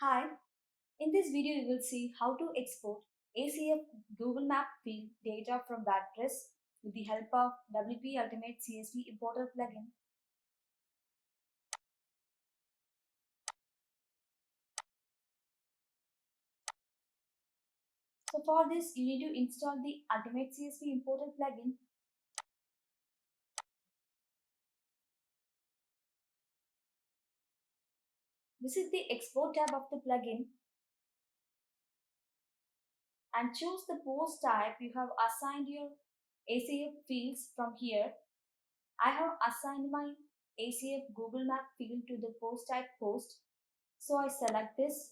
Hi, in this video you will see how to export ACF Google Map field data from WordPress with the help of WP Ultimate CSV Importer plugin. So for this you need to install the Ultimate CSV Importer plugin. Visit the Export tab of the plugin and choose the post type you have assigned your ACF fields from here. I have assigned my ACF Google Map field to the post type post. So I select this.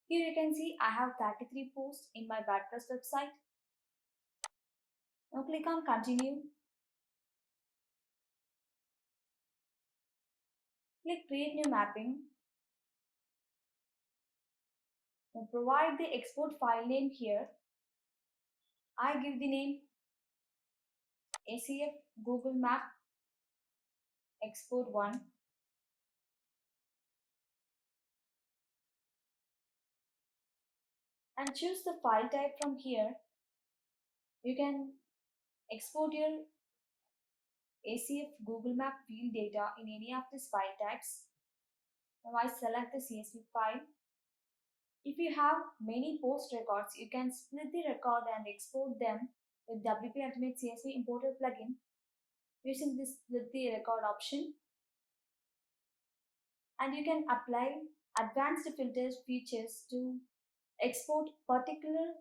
Here you can see I have 33 posts in my WordPress website. Now click on continue. Click create new mapping. Now provide the export file name here. I give the name ACF Google Map Export 1. And choose the file type from here. You can export your ACF Google Map field data in any of these file types. Now I select the CSV file. If you have many post records, you can split the record and export them with WP Ultimate CSV Importer plugin using this split the record option. And you can apply advanced filters features to export particular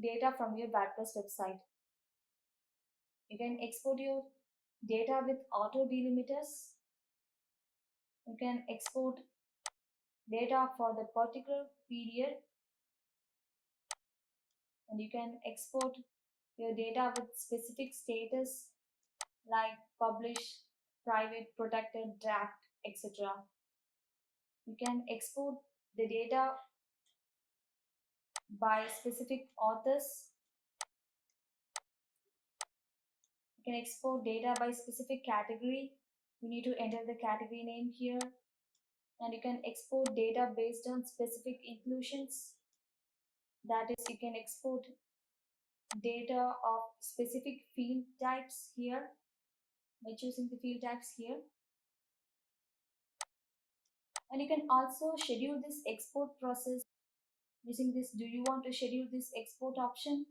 data from your WordPress website. You can export your data with auto delimiters. You can export data for the particular period, and you can export your data with specific status like publish, private, protected, draft, etc. You can export the data by specific authors. You can export data by specific category. You need to enter the category name here. And you can export data based on specific inclusions. That is, you can export data of specific field types here by choosing the field types here. And you can also schedule this export process using this do you want to schedule this export option.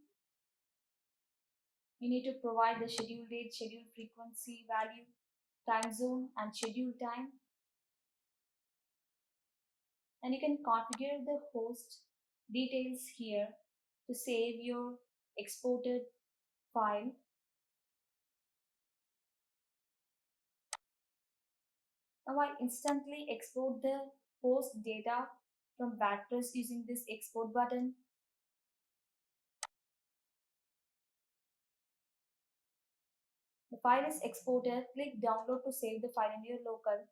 You need to provide the schedule date, schedule frequency, value, time zone, and schedule time. And you can configure the host details here to save your exported file. Now I instantly export the post data from WordPress using this export button. The file is exported. Click download to save the file in your local.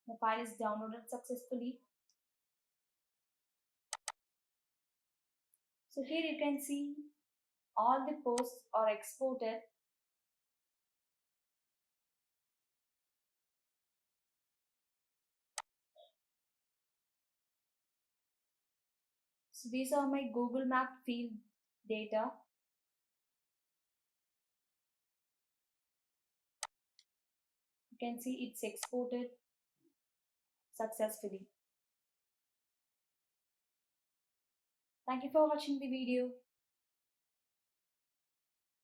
The file is downloaded successfully. So here you can see all the posts are exported. So these are my Google Map field data. You can see it's exported successfully. Thank you for watching the video.